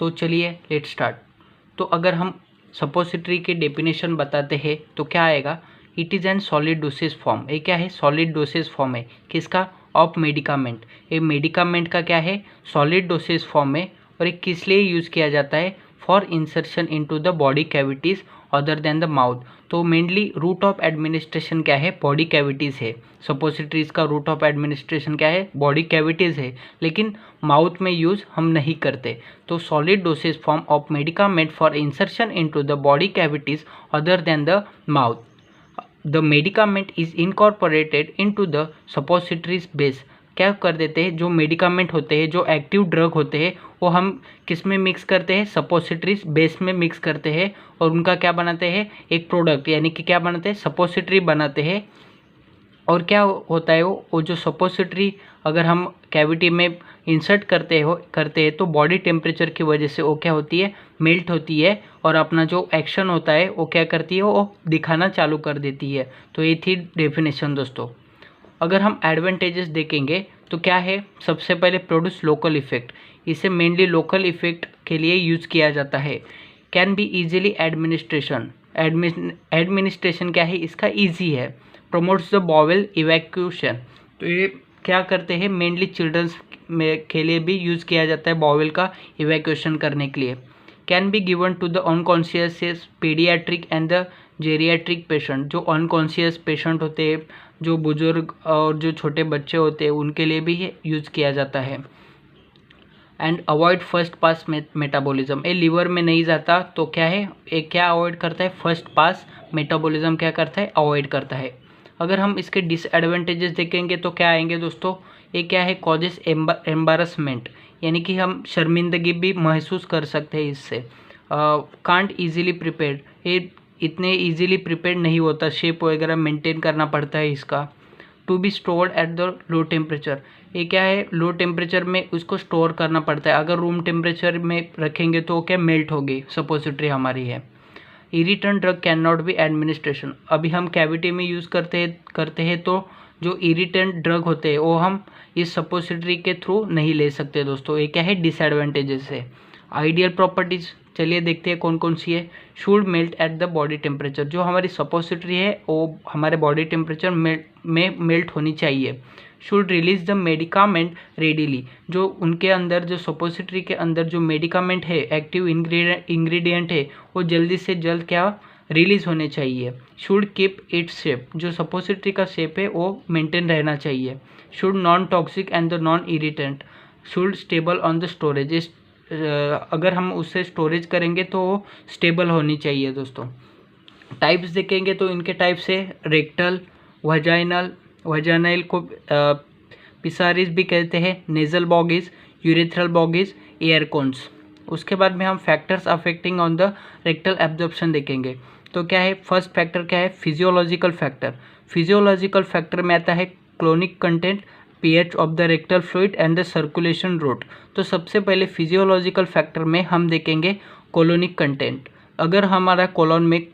तो चलिए let start. तो अगर हम सपोजिटरी के डेफिनेशन बताते हैं तो क्या आएगा, it is an solid dosage form. ये क्या है, सॉलिड डोसेज फॉर्म है किसका, ऑफ मेडिकामेंट। ये मेडिकामेंट का क्या है, सॉलिड डोसेज फॉर्म है। और ये किस लिए यूज़ किया जाता है, for insertion into the body cavities other than the mouth. तो मेनली रूट ऑफ एडमिनिस्ट्रेशन क्या है, बॉडी कैविटीज़ है। सपोजिटरीज का रूट ऑफ एडमिनिस्ट्रेशन क्या है, बॉडी कैविटीज़ है, लेकिन माउथ में यूज़ हम नहीं करते। तो solid dosage form of medicament for insertion into the body cavities other than the mouth, the medicament is incorporated into the suppositories base. क्या कर देते हैं, जो मेडिकामेंट होते हैं, जो एक्टिव ड्रग होते हैं, वो हम किस में मिक्स करते हैं, सपोजिटरीज बेस में मिक्स करते हैं। और उनका क्या बनाते हैं, एक प्रोडक्ट, यानी कि क्या बनाते हैं, सपोजिटरी बनाते हैं। और क्या होता है, वो जो सपोजिटरी अगर हम कैविटी में इंसर्ट करते हैं तो बॉडी टेम्परेचर की वजह से वो क्या होती है, मेल्ट होती है। और अपना जो एक्शन होता है वो क्या करती है, वो दिखाना चालू कर देती है। तो ये थी डेफिनेशन दोस्तों। अगर हम एडवांटेजेस देखेंगे तो क्या है, सबसे पहले प्रोड्यूस लोकल इफेक्ट। इसे मेनली लोकल इफेक्ट के लिए यूज़ किया जाता है। कैन बी इजीली एडमिनिस्ट्रेशन क्या है इसका, ईजी है। Promotes the bowel evacuation. तो ये क्या करते हैं, मेनली चिल्ड्रंस में के लिए भी यूज़ किया जाता है, बॉवेल का इवैक्यूएशन करने के लिए। Can be given to the unconscious paediatric and the geriatric patient. जो अनकॉन्शियस पेशेंट होते हैं, जो बुजुर्ग और जो छोटे बच्चे होते हैं, उनके लिए भी ये यूज़ किया जाता है। And avoid first pass metabolism. ये लीवर में नहीं जाता तो क्या है, ये क्या अवॉइड करता है, फर्स्ट पास मेटाबॉलिज्म क्या करता है, अवॉइड करता है। अगर हम इसके डिसएडवांटेजेस देखेंगे तो क्या आएंगे दोस्तों, ये क्या है, कॉजेस एम्बारसमेंट, यानी कि हम शर्मिंदगी भी महसूस कर सकते हैं इससे। कांट ईजिली प्रिपेयर्ड, ये इतने ईजिली प्रिपेयर्ड नहीं होता, शेप वगैरह मेंटेन करना पड़ता है इसका। To be stored at the low temperature, ये क्या है, लो टेम्परेचर में उसको स्टोर करना पड़ता है। अगर रूम टेम्परेचर में रखेंगे तो क्या मेल्ट होगी, सपोजिटरी हमारी है। Irritant drug can not be administration. अभी हम कैविटी में यूज़ करते हैं तो जो इरिटेंट ड्रग होते हैं वो हम इस सपोजिटरी के थ्रू नहीं ले सकते दोस्तों। ये क्या है, डिसएडवांटेजेस है। आइडियल प्रॉपर्टीज़ चलिए देखते हैं कौन कौन सी है। Should melt at the body temperature, जो हमारी सपोजिटरी है वो हमारे बॉडी टेम्परेचर में मेल्ट होनी चाहिए। Should release the medicament readily, जो उनके अंदर, जो सपोजिटरी के अंदर जो मेडिकामेंट है, एक्टिव इंग्रेडिएंट है, वो जल्दी से जल्द क्या रिलीज होने चाहिए। शुड कीप इट्स शेप, जो सपोजिटरी का शेप है वो मेंटेन रहना चाहिए। Should non toxic and the non irritant. Should stable on the storage, अगर हम उससे स्टोरेज करेंगे तो वो स्टेबल होनी चाहिए दोस्तों। टाइप्स देखेंगे तो इनके टाइप्स है रेक्टल, वजाइनल को पिसारिस भी कहते हैं, नेजल बॉगीज, यूरेथ्रल बॉगीज, एयर कोन्स। उसके बाद में हम factors affecting on the rectal absorption देखेंगे। तो क्या है, फर्स्ट फैक्टर क्या है, फिजियोलॉजिकल फैक्टर। फिजियोलॉजिकल फैक्टर में आता है colonic content, pH of the rectal fluid and the circulation route. तो सबसे पहले फिजियोलॉजिकल फैक्टर में हम देखेंगे कोलोनिक कंटेंट। अगर हमारा कोलोन में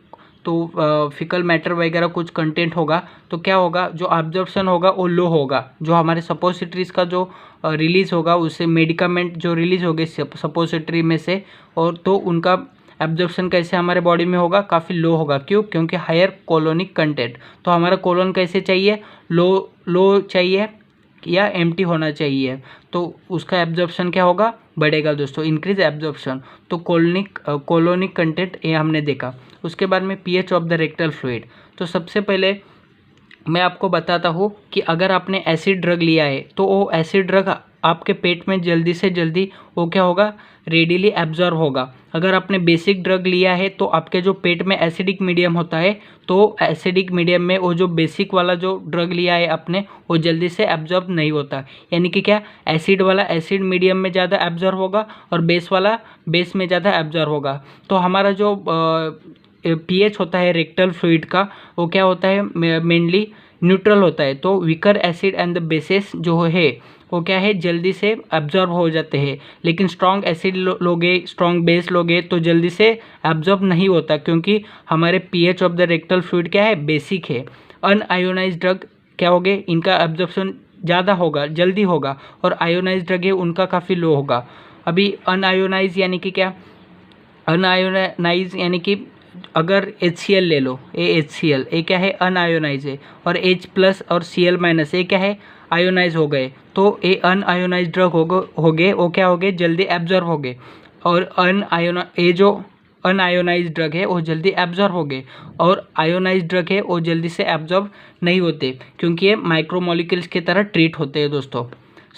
तो फिकल मैटर वगैरह कुछ कंटेंट होगा तो क्या होगा, जो एब्जॉर्प्शन होगा वो लो होगा। जो हमारे सपोजिटरीज का जो रिलीज़ होगा उससे मेडिकामेंट जो रिलीज़ होंगे सपोजिटरी में से, और तो उनका एब्जॉर्प्शन कैसे हमारे बॉडी में होगा, काफ़ी लो होगा। क्यों, क्योंकि हायर कोलोनिक कंटेंट। तो हमारा कोलोन कैसे चाहिए, लो चाहिए या एम्प्टी होना चाहिए, तो उसका एब्जॉर्प्शन क्या होगा, बढ़ेगा दोस्तों, इंक्रीज एब्जॉर्प्शन। तो कोलोनिक कंटेंट ये हमने देखा। उसके बाद में pH of the rectal fluid. तो सबसे पहले मैं आपको बताता हूँ कि अगर आपने एसिड ड्रग लिया है तो वो एसिड ड्रग आपके पेट में जल्दी से जल्दी वो क्या होगा, रेडिली एब्जॉर्ब होगा। अगर आपने बेसिक ड्रग लिया है तो आपके जो पेट में एसिडिक मीडियम होता है, तो एसिडिक मीडियम में वो जो बेसिक वाला जो ड्रग लिया है आपने, वो जल्दी से एब्जॉर्ब नहीं होता। यानी कि क्या, एसिड वाला एसिड मीडियम में ज़्यादा एब्जॉर्ब होगा और बेस वाला बेस में ज़्यादा एब्जॉर्ब होगा। तो हमारा जो pH होता है रेक्टल फ्लूइड का, वो क्या होता है, मेनली न्यूट्रल होता है। तो weaker acid and the bases जो है वो क्या है, जल्दी से एब्जॉर्ब हो जाते हैं। लेकिन स्ट्रॉन्ग एसिड लोगे, स्ट्रॉन्ग बेस लोगे तो जल्दी से एब्जॉर्ब नहीं होता, क्योंकि हमारे pH of the rectal fluid क्या है, बेसिक है। अनआयोनाइज्ड ड्रग क्या होगे, इनका एब्जॉर्प्शन ज़्यादा होगा, जल्दी होगा, और आयोनाइज्ड ड्रग है उनका काफ़ी लो होगा। अभी अनआयोनाइज यानी कि क्या, अनआयोनाइज यानी कि अगर HCl ले लो, HCl ये क्या है, अनआयोनाइज है, और H+ और Cl- ये क्या है, आयोनाइज हो गए। तो ये अनआयोनाइज ड्रग हो गए, वो क्या हो गए, जल्दी एब्जॉर्ब हो गए। और ये जो अनआयोनाइज ड्रग है वो जल्दी एब्जॉर्ब हो गए, और आयोनाइज ड्रग है वो जल्दी से एब्जॉर्ब नहीं होते, क्योंकि ये माइक्रोमोलिक्यूल्स की तरह ट्रीट होते हैं दोस्तों।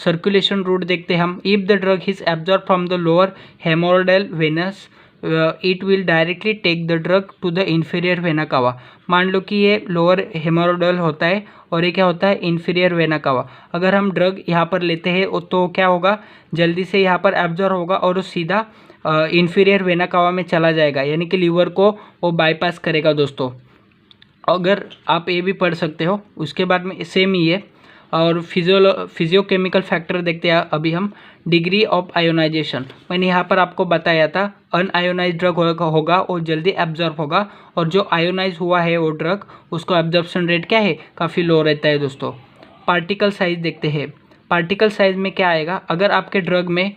सर्कुलेशन रूट देखते हैं हम। If the drug is absorb from the lower haemorrhoidal venous it will directly take the drug to the inferior vena cava. मान लो कि ये लोअर हेमोरोइडल होता है और ये क्या होता है, इन्फीरियर वेना कावा। अगर हम ड्रग यहाँ पर लेते हैं तो क्या होगा, जल्दी से यहाँ पर एब्जॉर्ब होगा और वो सीधा इन्फीरियर वेना कावा में चला जाएगा, यानी कि लीवर को वो बाईपास करेगा दोस्तों। अगर आप ये भी पढ़ सकते हो, उसके बाद में सेम ही है। और फिजियोकेमिकल फैक्टर देखते हैं अभी हम। डिग्री ऑफ आयोनाइजेशन, मैंने यहाँ पर आपको बताया था, अनआयोनाइज ड्रग होगा और जल्दी एब्जॉर्ब होगा, और जो आयोनाइज हुआ है वो ड्रग, उसको एब्जॉर्प्शन रेट क्या है, काफ़ी लो रहता है दोस्तों। पार्टिकल साइज देखते हैं। पार्टिकल साइज में क्या आएगा, अगर आपके ड्रग में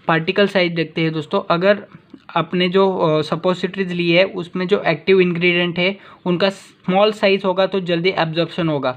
पार्टिकल साइज देखते हैं दोस्तों, अगर आपने जो सपोजिटरीज ली है उसमें जो एक्टिव इंग्रेडिएंट है उनका स्मॉल साइज होगा तो जल्दी एब्जॉर्प्शन होगा।